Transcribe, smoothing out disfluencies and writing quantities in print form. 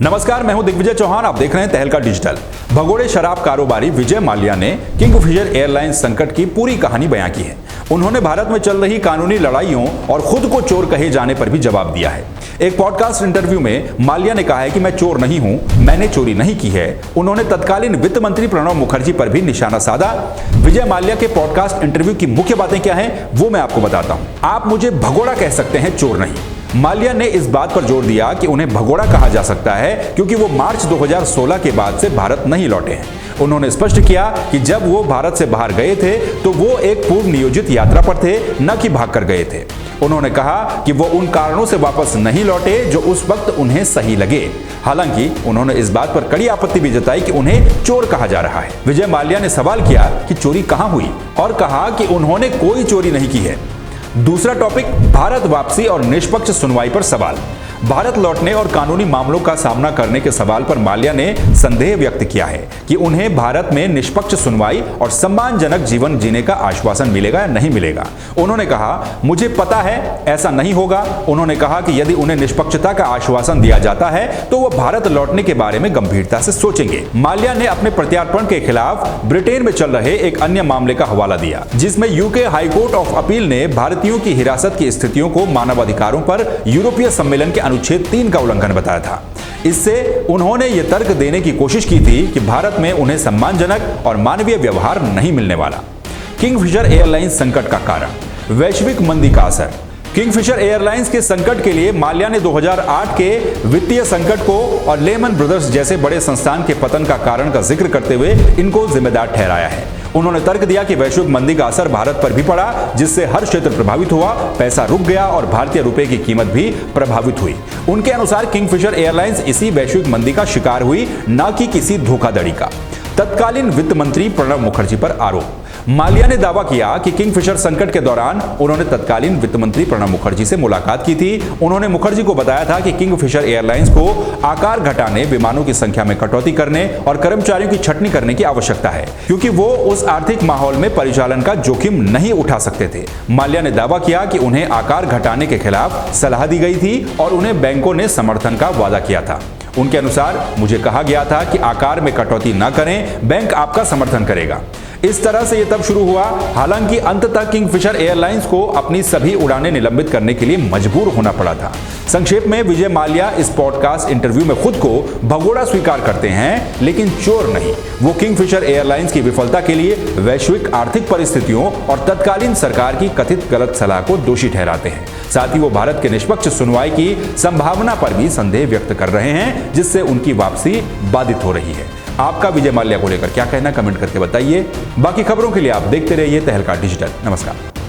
नमस्कार, मैं हूं दिग्विजय चौहान। आप देख रहे हैं तहलका डिजिटल। भगोड़े शराब कारोबारी विजय माल्या ने किंगफिशर एयरलाइंस संकट की पूरी कहानी बयां की है। उन्होंने भारत में चल रही कानूनी लड़ाइयों और खुद को चोर कहे जाने पर भी जवाब दिया है। एक पॉडकास्ट इंटरव्यू में माल्या ने कहा है कि मैं चोर नहीं हूं, मैंने चोरी नहीं की है। उन्होंने तत्कालीन वित्त मंत्री प्रणब मुखर्जी पर भी निशाना साधा। विजय माल्या के पॉडकास्ट इंटरव्यू की मुख्य बातें क्या हैं, वो मैं आपको बताता हूं। आप मुझे भगोड़ा कह सकते हैं, चोर नहीं। माल्या ने इस बात पर जोर दिया कि उन्हें भगोड़ा कहा जा सकता है क्योंकि वो मार्च 2016 के बाद से भारत नहीं लौटे हैं। उन्होंने स्पष्ट किया कि जब वो भारत से बाहर गए थे तो वो एक पूर्व नियोजित यात्रा पर थे, न कि भाग कर गए थे। उन्होंने कहा कि वो उन कारणों से वापस नहीं लौटे जो उस वक्त उन्हें सही लगे। हालांकि उन्होंने इस बात पर कड़ी आपत्ति भी जताई कि उन्हें चोर कहा जा रहा है। विजय माल्या ने सवाल किया कि चोरी कहां हुई और कहा कि उन्होंने कोई चोरी नहीं की है। दूसरा टॉपिक, भारत वापसी और निष्पक्ष सुनवाई पर सवाल। भारत लौटने और कानूनी मामलों का सामना करने के सवाल पर माल्या ने संदेह व्यक्त किया है कि उन्हें भारत में निष्पक्ष सुनवाई और सम्मानजनक जीवन जीने का आश्वासन मिलेगा या नहीं मिलेगा। उन्होंने कहा, मुझे पता है ऐसा नहीं होगा। उन्होंने कहा कि यदि उन्हें निष्पक्षता का आश्वासन दिया जाता है तो वो भारत लौटने के बारे में गंभीरता से सोचेंगे। माल्या ने अपने प्रत्यार्पण के खिलाफ ब्रिटेन में चल रहे एक अन्य मामले का हवाला दिया जिसमें यूके हाईकोर्ट ऑफ अपील ने भारतीयों की हिरासत की स्थितियों को मानवाधिकारों पर यूरोपीय सम्मेलन के अनुच्छेद 3 का उल्लंघन बताया था। इससे उन्होंने यह तर्क देने की कोशिश की थी कि भारत में उन्हें सम्मानजनक और मानवीय व्यवहार नहीं मिलने वाला। किंगफिशर एयरलाइंस संकट का कारण, वैश्विक मंदी का असर। किंगफिशर एयरलाइंस के संकट के लिए माल्या ने 2008 के वित्तीय संकट को और लेमन ब्रदर्स जैसे बड़े संस्थान के पतन का कारण का जिक्र करते हुए इनको जिम्मेदार ठहराया है। उन्होंने तर्क दिया कि वैश्विक मंदी का असर भारत पर भी पड़ा, जिससे हर क्षेत्र प्रभावित हुआ, पैसा रुक गया और भारतीय रुपए की कीमत भी प्रभावित हुई। उनके अनुसार किंगफिशर एयरलाइंस इसी वैश्विक मंदी का शिकार हुई, न कि किसी धोखाधड़ी का। तत्कालीन वित्त मंत्री प्रणब मुखर्जी पर आरोप। माल्या ने दावा किया कि किंगफिशर संकट के दौरान उन्होंने तत्कालीन वित्त मंत्री प्रणब मुखर्जी से मुलाकात की थी। उन्होंने मुखर्जी को बताया था कि किंगफिशर एयरलाइंस को आकार घटाने, विमानों की संख्या में कटौती करने और कर्मचारियों की छंटनी करने की आवश्यकता है क्योंकि वो उस आर्थिक माहौल में परिचालन का जोखिम नहीं उठा सकते थे। माल्या ने दावा किया कि उन्हें आकार घटाने के खिलाफ सलाह दी गई थी और उन्हें बैंकों ने समर्थन का वादा किया था। उनके अनुसार, मुझे कहा गया था कि आकार में कटौती न करें, बैंक आपका समर्थन करेगा। इस तरह से यह तब शुरू हुआ। हालांकि अंततः किंगफिशर एयरलाइंस को अपनी सभी उड़ानें निलंबित करने के लिए मजबूर होना पड़ा था। संक्षेप में, विजय माल्या इस पॉडकास्ट इंटरव्यू में खुद को भगोड़ा स्वीकार करते हैं, लेकिन चोर नहीं। वो किंगफिशर एयरलाइंस की विफलता के लिए वैश्विक आर्थिक परिस्थितियों और तत्कालीन सरकार की कथित गलत सलाह को दोषी ठहराते हैं। साथ ही वो भारत के निष्पक्ष सुनवाई की संभावना पर भी संदेह व्यक्त कर रहे हैं, जिससे उनकी वापसी बाधित हो रही है। आपका विजय माल्या को लेकर क्या कहना, कमेंट करके बताइए। बाकी खबरों के लिए आप देखते रहिए तहलका डिजिटल। नमस्कार।